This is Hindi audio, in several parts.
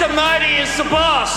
Mr. Modi is the boss.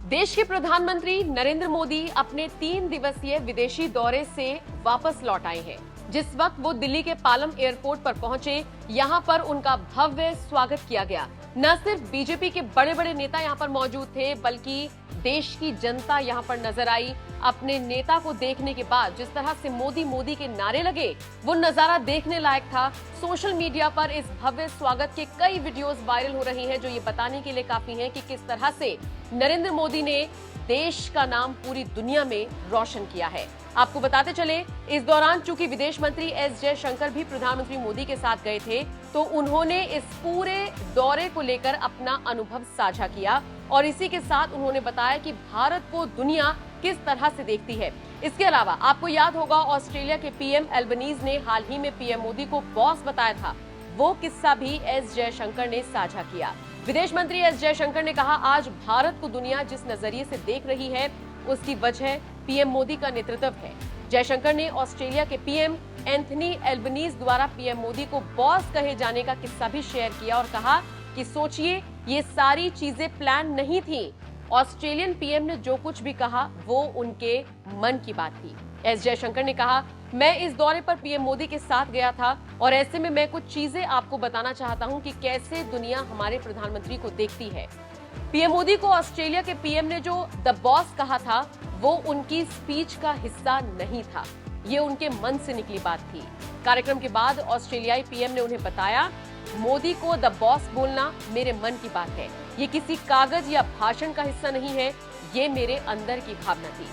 देश के प्रधानमंत्री नरेंद्र मोदी अपने 3 दिवसीय विदेशी दौरे से वापस लौट आए हैं। जिस वक्त वो दिल्ली के पालम एयरपोर्ट पर पहुंचे, यहां पर उनका भव्य स्वागत किया गया। न सिर्फ बीजेपी के बड़े बड़े नेता यहां पर मौजूद थे, बल्कि देश की जनता यहां पर नजर आई। अपने नेता को देखने के बाद जिस तरह से मोदी मोदी के नारे लगे, वो नजारा देखने लायक था। सोशल मीडिया पर इस भव्य स्वागत के कई वीडियोस वायरल हो रही हैं, जो ये बताने के लिए काफी हैं कि किस तरह से नरेंद्र मोदी ने देश का नाम पूरी दुनिया में रोशन किया है। आपको बताते चले, इस दौरान चूंकि विदेश मंत्री एस जयशंकर भी प्रधानमंत्री मोदी के साथ गए थे, तो उन्होंने इस पूरे दौरे को लेकर अपना अनुभव साझा किया और इसी के साथ उन्होंने बताया कि भारत को दुनिया किस तरह से देखती है। इसके अलावा आपको याद होगा, ऑस्ट्रेलिया के पीएम एल्बनीज ने हाल ही में पीएम मोदी को बॉस बताया था। वो किस्सा भी एस जयशंकर ने साझा किया। विदेश मंत्री एस जयशंकर ने कहा, आज भारत को दुनिया जिस नजरिए से देख रही है, उसकी वजह पीएम मोदी का नेतृत्व है। जयशंकर ने ऑस्ट्रेलिया के पीएम एंथनी एल्बनीज द्वारा पीएम मोदी को बॉस कहे जाने का किस्सा भी शेयर किया और कहा कि सोचिए, ये सारी चीजें प्लान नहीं थी। ऑस्ट्रेलियन पीएम ने जो कुछ भी कहा, वो उनके मन की बात थी। एस जयशंकर ने कहा, मैं इस दौरे पर पीएम मोदी के साथ गया था और ऐसे में मैं कुछ चीजें आपको बताना चाहता हूं कि कैसे दुनिया हमारे प्रधानमंत्री को देखती है। पीएम मोदी को ऑस्ट्रेलिया के पीएम ने जो द बॉस कहा था, वो उनकी स्पीच का हिस्सा नहीं था, ये उनके मन से निकली बात थी। कार्यक्रम के बाद ऑस्ट्रेलियाई पीएम ने उन्हें बताया, मोदी को द बॉस बोलना मेरे मन की बात है, ये किसी कागज या भाषण का हिस्सा नहीं है, ये मेरे अंदर की भावना थी।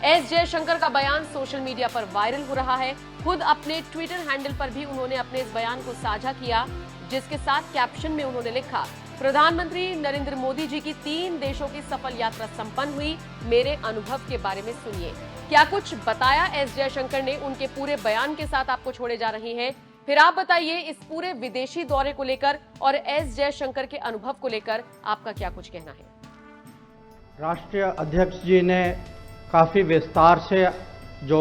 एस जयशंकर का बयान सोशल मीडिया पर वायरल हो रहा है। खुद अपने ट्विटर हैंडल पर भी उन्होंने अपने इस बयान को साझा किया, जिसके साथ कैप्शन में उन्होंने लिखा, प्रधानमंत्री नरेंद्र मोदी जी की 3 देशों की सफल यात्रा संपन्न हुई, मेरे अनुभव के बारे में सुनिए। क्या कुछ बताया एस जयशंकर ने, उनके पूरे बयान के साथ आपको छोड़े जा रहे हैं। फिर आप बताइए, इस पूरे विदेशी दौरे को लेकर और एस जयशंकर के अनुभव को लेकर आपका क्या कुछ कहना है। राष्ट्रीय अध्यक्ष जी ने काफ़ी विस्तार से जो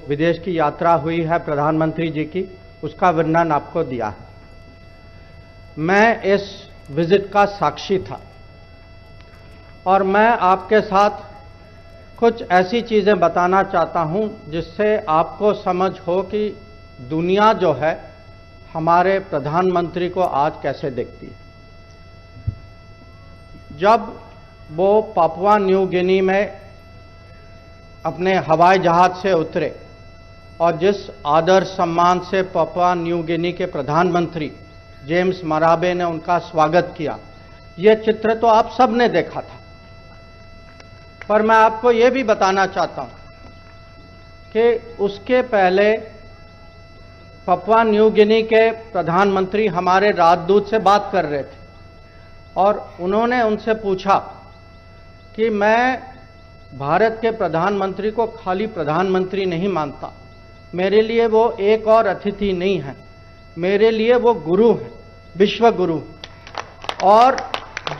विदेश की यात्रा हुई है प्रधानमंत्री जी की, उसका वर्णन आपको दिया है। मैं इस विजिट का साक्षी था और मैं आपके साथ कुछ ऐसी चीज़ें बताना चाहता हूं जिससे आपको समझ हो कि दुनिया जो है हमारे प्रधानमंत्री को आज कैसे देखती है। जब वो पापुआ न्यू गिनी में अपने हवाई जहाज से उतरे और जिस आदर सम्मान से पापुआ न्यू गिनी के प्रधानमंत्री जेम्स मराबे ने उनका स्वागत किया, ये चित्र तो आप सब ने देखा था। पर मैं आपको ये भी बताना चाहता हूं कि उसके पहले पापुआ न्यू गिनी के प्रधानमंत्री हमारे राजदूत से बात कर रहे थे और उन्होंने उनसे पूछा कि मैं भारत के प्रधानमंत्री को खाली प्रधानमंत्री नहीं मानता, मेरे लिए वो एक और अतिथि नहीं है, मेरे लिए वो गुरु है, विश्व गुरु। और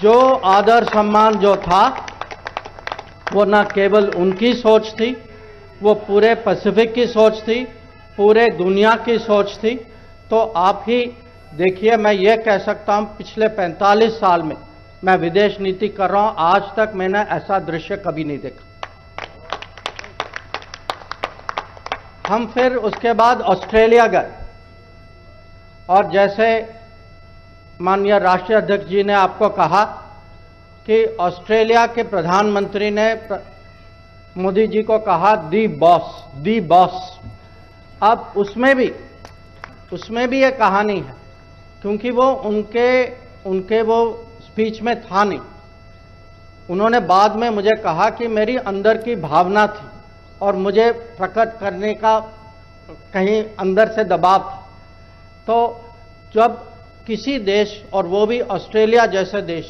जो आदर सम्मान जो था, वो न केवल उनकी सोच थी, वो पूरे पैसिफिक की सोच थी, पूरे दुनिया की सोच थी। तो आप ही देखिए, मैं ये कह सकता हूँ, पिछले 45 साल में मैं विदेश नीति कर रहा हूँ, आज तक मैंने ऐसा दृश्य कभी नहीं देखा। हम फिर उसके बाद ऑस्ट्रेलिया गए और जैसे माननीय राष्ट्रीय अध्यक्ष जी ने आपको कहा कि ऑस्ट्रेलिया के प्रधानमंत्री ने मोदी जी को कहा दी बॉस। अब उसमें भी ये कहानी है, क्योंकि वो उनके वो स्पीच में था नहीं। उन्होंने बाद में मुझे कहा कि मेरी अंदर की भावना थी और मुझे प्रकट करने का कहीं अंदर से दबाव था। तो जब किसी देश, और वो भी ऑस्ट्रेलिया जैसे देश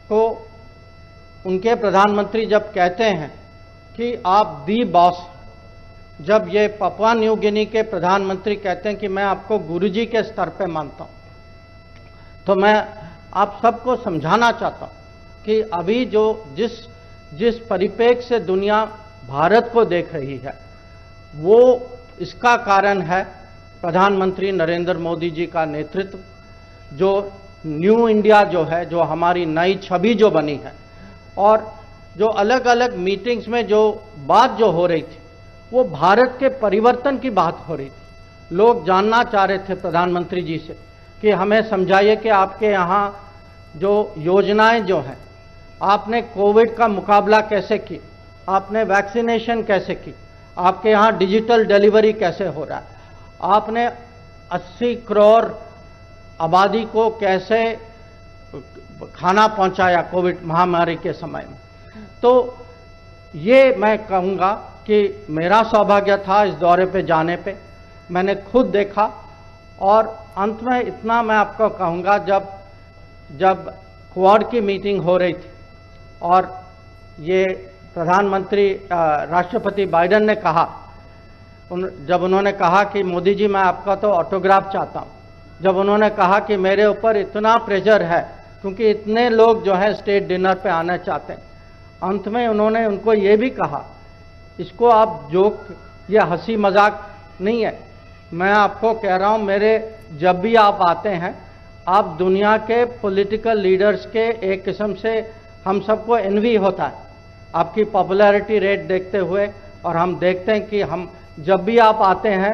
को, उनके प्रधानमंत्री जब कहते हैं कि आप दी बॉस, जब ये पापुआ न्यू गिनी के प्रधानमंत्री कहते हैं कि मैं आपको गुरुजी के स्तर पे मानता हूं, तो मैं आप सबको समझाना चाहता हूं कि अभी जिस जिस परिप्रेक्ष्य से दुनिया भारत को देख रही है, वो इसका कारण है प्रधानमंत्री नरेंद्र मोदी जी का नेतृत्व। जो न्यू इंडिया जो है, जो हमारी नई छवि जो बनी है, और जो अलग अलग मीटिंग्स में जो बात जो हो रही थी, वो भारत के परिवर्तन की बात हो रही थी। लोग जानना चाह रहे थे प्रधानमंत्री जी से कि हमें समझाइए कि आपके यहाँ जो योजनाएं जो हैं, आपने कोविड का मुकाबला कैसे की, आपने वैक्सीनेशन कैसे की, आपके यहाँ डिजिटल डिलीवरी कैसे हो रहा है, आपने 80 करोड़ आबादी को कैसे खाना पहुंचाया कोविड महामारी के समय में। तो ये मैं कहूँगा कि मेरा सौभाग्य था इस दौरे पे जाने पे, मैंने खुद देखा। और अंत में इतना मैं आपको कहूँगा, जब क्वाड की मीटिंग हो रही थी और ये प्रधानमंत्री राष्ट्रपति बाइडेन ने कहा, जब उन्होंने कहा कि मोदी जी मैं आपका तो ऑटोग्राफ चाहता हूँ, जब उन्होंने कहा कि मेरे ऊपर इतना प्रेशर है क्योंकि इतने लोग जो है स्टेट डिनर पे आना चाहते हैं, अंत में उन्होंने उनको ये भी कहा, इसको आप जोक या हंसी मजाक नहीं है, मैं आपको कह रहा हूँ, मेरे जब भी आप आते हैं, आप दुनिया के पॉलिटिकल लीडर्स के एक किस्म से हम सबको एनवी होता है आपकी पॉपुलैरिटी रेट देखते हुए। और हम देखते हैं कि हम जब भी आप आते हैं,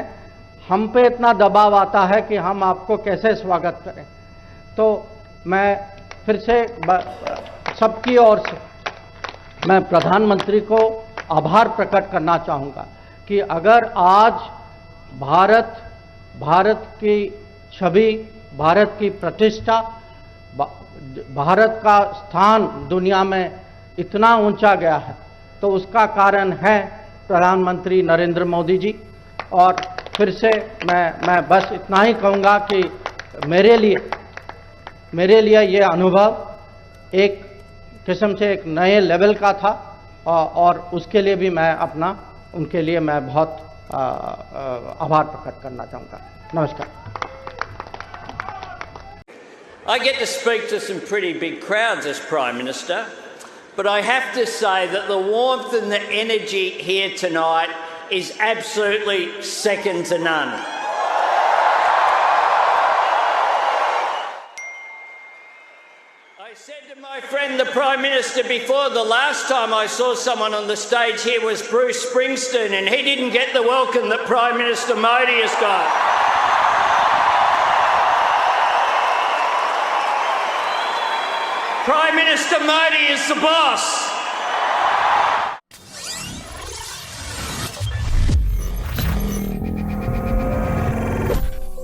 हम पे इतना दबाव आता है कि हम आपको कैसे स्वागत करें। तो मैं फिर से सबकी ओर से मैं प्रधानमंत्री को आभार प्रकट करना चाहूँगा कि अगर आज भारत की छवि, भारत की प्रतिष्ठा, भारत का स्थान दुनिया में इतना ऊंचा गया है, तो उसका कारण है प्रधानमंत्री नरेंद्र मोदी जी। और फिर से मैं बस इतना ही कहूँगा कि मेरे लिए ये अनुभव एक किस्म से एक नए लेवल का था, और उसके लिए भी मैं उनके लिए मैं बहुत आभार प्रकट करना चाहूँगा। नमस्कार। I get to speak to some pretty big crowds as Prime Minister, but I have to say that the warmth and the energy here tonight is absolutely second to none. I said to my friend, the Prime Minister, before, the last time I saw someone on the stage here was Bruce Springsteen, and he didn't get the welcome that Prime Minister Modi has got. Prime Minister Modi is the boss.